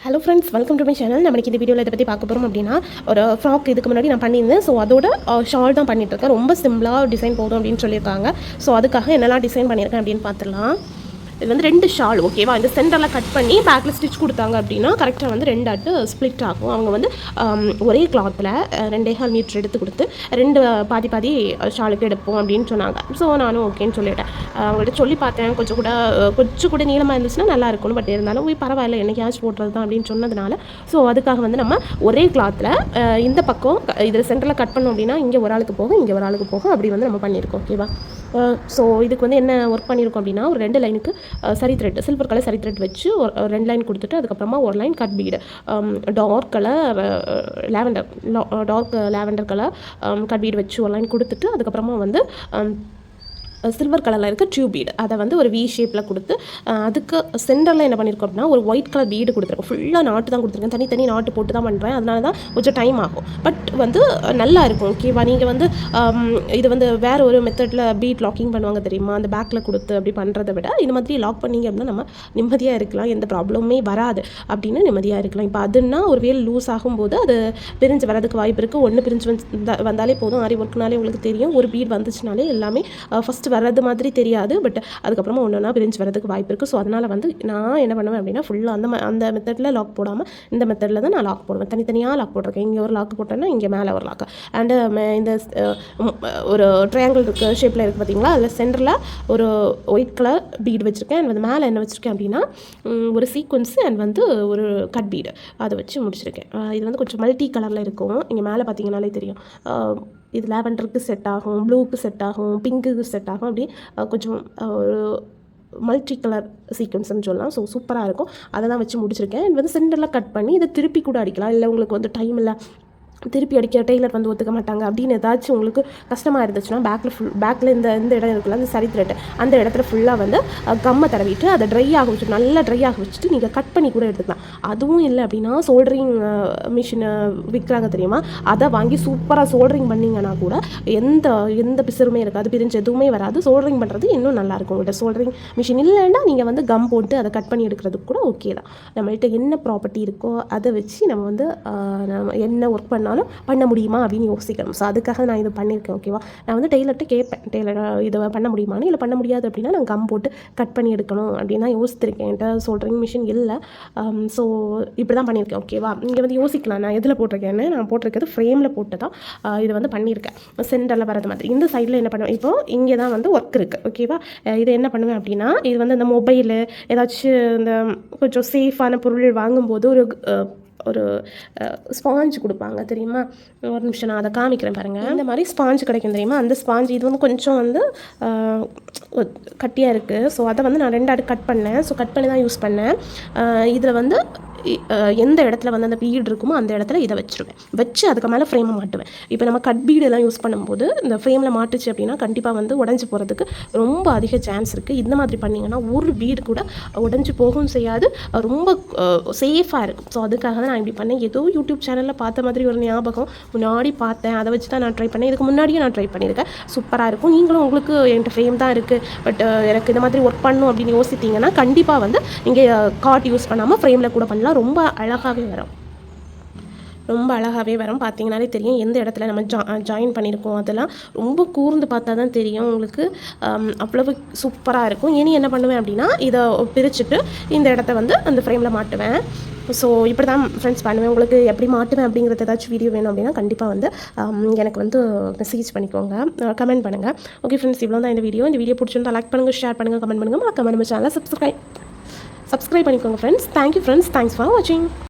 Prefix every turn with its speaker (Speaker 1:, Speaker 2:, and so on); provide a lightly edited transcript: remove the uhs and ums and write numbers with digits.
Speaker 1: Hello friends, welcome to my channel. நம்ம இந்த வீடியோவில் இதை பற்றி பார்க்க போகிறோம் அப்படின்னா, ஒரு ஃப்ராக் இதுக்கு முன்னாடி நான் பண்ணியிருந்தேன். ஸோ அதோட ஷால் தான் பண்ணிகிட்ருக்கேன். ரொம்ப சிம்பிளாக டிசைன் போதும் அப்படின்னு சொல்லியிருக்காங்க. ஸோ அதுக்காக என்னெல்லாம் டிசைன் பண்ணியிருக்கேன் அப்படின்னு பார்த்துடலாம். இது வந்து 2 ஷால் ஓகேவா. இந்த சென்டரில் கட் பண்ணி பேக்கில் ஸ்டிச் கொடுத்தாங்க அப்படின்னா கரெக்டாக வந்து 2 அட்டு ஸ்ப்ளிட் ஆகும். அவங்க வந்து ஒரே கிளாத்தில் 2.5 மீட்டர் எடுத்து கொடுத்து 2 பாதி ஷாலுக்கு எடுப்போம் அப்படின்னு சொன்னாங்க. ஸோ நானும் ஓகேன்னு சொல்லிவிட்டேன். அவங்கள்ட்ட சொல்லி பார்த்தேன், கொஞ்சம் கூட நீளமாக இருந்துச்சுன்னா நல்லா இருக்கணும். பட் இருந்தாலும் பரவாயில்ல, என்னைக்காச்சும் போட்டுறது தான் அப்படின்னு சொன்னதுனால ஸோ அதுக்காக வந்து நம்ம ஒரே கிளாத்தில் இந்த பக்கம் இதில் சென்டரில் கட் பண்ணோம் அப்படின்னா இங்கே ஒரு ஆளுக்கு போகும், இங்கே ஒரு ஆளுக்கு போகும், அப்படி வந்து நம்ம பண்ணியிருக்கோம் ஓகேவா. ஸோ இதுக்கு வந்து என்ன ஒர்க் பண்ணியிருக்கோம் அப்படின்னா, ஒரு 2 லைனுக்கு சரி த்ரெட், சில்வர் கலர் சரி த்ரெட் வச்சு ஒரு 2 லைன் கொடுத்துட்டு அதுக்கப்புறமா ஒரு line cut bead, dark colour lavender colour cut bead வச்சு ஒரு லைன் கொடுத்துட்டு அதுக்கப்புறமா வந்து சில்வர் கலரில் இருக்க டியூப் பீடு அதை வந்து ஒரு வி ஷேப்பில் கொடுத்து அதுக்கு சென்டரில் என்ன பண்ணியிருக்கோம் அப்படின்னா ஒரு ஒயிட் கலர் பீடு கொடுத்துருக்கோம். ஃபுல்லாக நாட்டு தான் கொடுத்துருக்கேன், தனி நாட்டு போட்டு தான் பண்ணுறேன். அதனால தான் கொஞ்சம் டைம் ஆகும், பட் வந்து நல்லா இருக்கும் ஓகேவா. நீங்கள் வந்து இது வந்து வேறு ஒரு மெத்தடில் பீட் லாக்கிங் பண்ணுவாங்க தெரியுமா, அந்த பேக்கில் கொடுத்து அப்படி பண்ணுறதை விட இந்த மாதிரி லாக் பண்ணிங்க அப்படின்னா நம்ம நிம்மதியாக இருக்கலாம், எந்த ப்ராப்ளமே வராது அப்படின்னு நிம்மதியாக இருக்கலாம். இப்போ அதுன்னா ஒரு வேலை லூஸ் ஆகும்போது அது பிரிஞ்சு வரதுக்கு வாய்ப்பு இருக்குது. ஒன்று பிரிஞ்சு வந்தாலே போதும். ஆரி ஒர்க்னாலே உங்களுக்கு தெரியும், ஒரு பீட் வந்துச்சுனாலே எல்லாமே ஃபஸ்ட்டு வர்றது மாதிரி தெரியாது, பட் அதுக்கப்புறமா ஒன்றுனா பிரிஞ்சு வரதுக்கு வாய்ப்பு இருக்குது. ஸோ அதனால் வந்து நான் என்ன பண்ணுவேன் அப்படின்னா ஃபுல்லாக அந்த மெத்தடில் லாக் போடாமல் இந்த மெத்தடில் தான் நான் லாக் போடுவேன். தனித்தனியாக லாக் போட்டிருக்கேன். இங்கே ஒரு லாக் போட்டேன்னா இங்கே மேலே ஒரு லாக், அண்டு இந்த ஒரு ட்ரையாங்கிள் இருக்க ஷேப்பில் இருக்குது பார்த்தீங்களா, அதில் சென்டரில் ஒரு ஒயிட் கலர் பீடு வச்சுருக்கேன். அண்ட் வந்து மேலே என்ன வச்சுருக்கேன் அப்படின்னா ஒரு சீக்வன்ஸு அண்ட் வந்து ஒரு கட் பீடு அதை வச்சு முடிச்சிருக்கேன். இது வந்து கொஞ்சம் மல்டி கலரில் இருக்கும். இங்கே மேலே பார்த்தீங்கன்னாலே தெரியும். இது லாவெண்டருக்கு செட் ஆகும், ப்ளூக்கு செட் ஆகும், பிங்க்குக்கு செட் ஆகும், அப்படி கொஞ்சம் ஒரு மல்டி கலர் சீக்வன்ஸ்னு சொல்லலாம். ஸோ சூப்பராக இருக்கும். அதை தான் வச்சு முடிச்சிருக்கேன். இது வந்து சென்டரில் கட் பண்ணி இதை திருப்பி கூட அடிக்கலாம். இல்லை உங்களுக்கு வந்து டைம் இல்லை, திருப்பி அடிக்க டெய்லர் வந்து ஒத்துக்க மாட்டாங்க அப்படின்னு ஏதாச்சும் உங்களுக்கு கஷ்டமாக இருந்துச்சுன்னா பேக்கில் இந்த இடம் இருக்குல்ல, அந்த சரி த்ரெட் அந்த இடத்துல ஃபுல்லாக வந்து கம்மை தடவிட்டு அதை ட்ரை ஆக வச்சுட்டு நல்லா ட்ரை ஆக வச்சுட்டு நீங்கள் கட் பண்ணி கூட எடுத்துக்கலாம். அதுவும் இல்லை அப்படின்னா சோல்டரிங் மிஷினை விற்கிறாங்க தெரியுமா, அதை வாங்கி சூப்பராக சோல்டரிங் பண்ணிங்கன்னா கூட எந்த பிசுறுமே இருக்காது, பிரிஞ்சு எதுவுமே வராது. சோல்டரிங் பண்ணுறது இன்னும் நல்லாயிருக்கும். உங்கள்கிட்ட சோல்டரிங் மிஷின் இல்லைன்னா நீங்கள் வந்து கம் போட்டு அதை கட் பண்ணி எடுக்கிறதுக்கு கூட ஓகே தான். நம்மள்கிட்ட என்ன ப்ராப்பர்ட்டி இருக்கோ அதை வச்சு நம்ம வந்து என்ன ஒர்க் பண்ண முடியுமா அப்படின்னு யோசிக்கணும். ஸோ அதுக்காக நான் இது பண்ணியிருக்கேன் ஓகேவா. நான் வந்து டெய்லர்கிட்ட கேட்பேன், டெய்லர் இதை பண்ண முடியுமான்னு. இல்லை பண்ண முடியாது அப்படின்னா நான் கம் போட்டு கட் பண்ணி எடுக்கணும் அப்படின்னு தான் யோசிச்சிருக்கேன். என்கிட்ட சோல்டரிங் மிஷின் இல்லை. ஸோ இப்படி தான் பண்ணியிருக்கேன் ஓகேவா. இங்கே வந்து யோசிக்கலாம் நான் எதில் போட்டிருக்கேன்னு. நான் போட்டிருக்கிறது ஃப்ரேமில் போட்டு தான் இது வந்து பண்ணியிருக்கேன். சென்டரில் வரது மாதிரி இந்த சைடில் என்ன பண்ணுவேன், இப்போது இங்கே தான் வந்து ஒர்க் இருக்குது ஓகேவா. இது என்ன பண்ணுவேன் அப்படின்னா, இது வந்து இந்த மொபைலு ஏதாச்சும் இந்த கொஞ்சம் சேஃபான பொருள் வாங்கும்போது ஒரு ஸ்பாஞ்ச் கொடுப்பாங்க தெரியுமா. ஒரு நிமிஷம் நான் அதை காமிக்கிறேன் பாருங்கள். இந்த மாதிரி ஸ்பாஞ்ச் கிடைக்கும் தெரியுமா, அந்த ஸ்பாஞ்ச் இது வந்து கொஞ்சம் வந்து கட்டியாக இருக்குது. ஸோ அதை வந்து நான் 2 அடுக்கு கட் பண்ணேன். ஸோ கட் பண்ணி தான் யூஸ் பண்ணேன். இதில் வந்து எந்த இடத்துல வந்து அந்த பீடு இருக்குமோ அந்த இடத்துல இதை வச்சு அதுக்கு மேலே ஃப்ரேமை மாட்டுவேன். இப்போ நம்ம கட் பீடெல்லாம் யூஸ் பண்ணும்போது இந்த ஃப்ரேமில் மாட்டுச்சு அப்படின்னா கண்டிப்பாக வந்து உடஞ்சி போகிறதுக்கு ரொம்ப அதிக சான்ஸ் இருக்குது. இந்த மாதிரி பண்ணிங்கன்னா ஒரு பீடு கூட உடஞ்சி போகவும் செய்யாது, ரொம்ப சேஃபாக இருக்கும். ஸோ அதுக்காக தான் நான் இப்படி பண்ணேன். ஏதோ யூடியூப் சேனலில் பார்த்த மாதிரி ஒரு ஞாபகம் முன்னாடி பார்த்தேன், அதை வச்சு தான் நான் ட்ரை பண்ணேன். இதுக்கு முன்னாடியே நான் ட்ரை பண்ணியிருக்கேன், சூப்பராக இருக்கும். நீங்களும் உங்களுக்கு என்கிட்ட ஃப்ரேம் தான் இருக்குது, பட் எனக்கு இந்த மாதிரி ஒர்க் பண்ணணும் அப்படின்னு யோசித்தீங்கன்னா கண்டிப்பாக வந்து நீங்கள் கார்ட் யூஸ் பண்ணாமல் ஃப்ரேமில் கூட பண்ணலாம். ரொம்ப அழகாகவே வரும். பார்த்தீங்கன்னாலே தெரியும் எந்த இடத்துல நம்ம ஜாயின் பண்ணியிருக்கோம். அதெல்லாம் ரொம்ப கூர்ந்து பார்த்தா தான் தெரியும் உங்களுக்கு. அவ்வளவு சூப்பராக இருக்கும். இனி என்ன பண்ணுவேன் அப்படின்னா இதை பிரிச்சுட்டு இந்த இடத்த வந்து அந்த ஃப்ரேமில் மாட்டுவேன். ஸோ இப்படி தான் ஃப்ரெண்ட்ஸ் பண்ணுவேன். உங்களுக்கு எப்படி மாட்டுவேன் அப்படிங்கிறது ஏதாச்சும் வீடியோ வேணும் அப்படின்னா கண்டிப்பாக வந்து எனக்கு வந்து மெசேஜ் பண்ணிக்கோங்க, கமெண்ட் பண்ணுங்கள். ஓகே ஃப்ரெண்ட்ஸ், இவ்வளோ தான் இந்த வீடியோ பிடிச்சிருந்தா லைக் பண்ணுங்கள், ஷேர் பண்ணுங்கள், கமெண்ட் பண்ணுங்கள். மறக்காம நம்ம சேனலை சப்ஸ்கிரைப் பண்ணிக்கோங்க friends. Thank you friends, thanks for வாட்சிங்.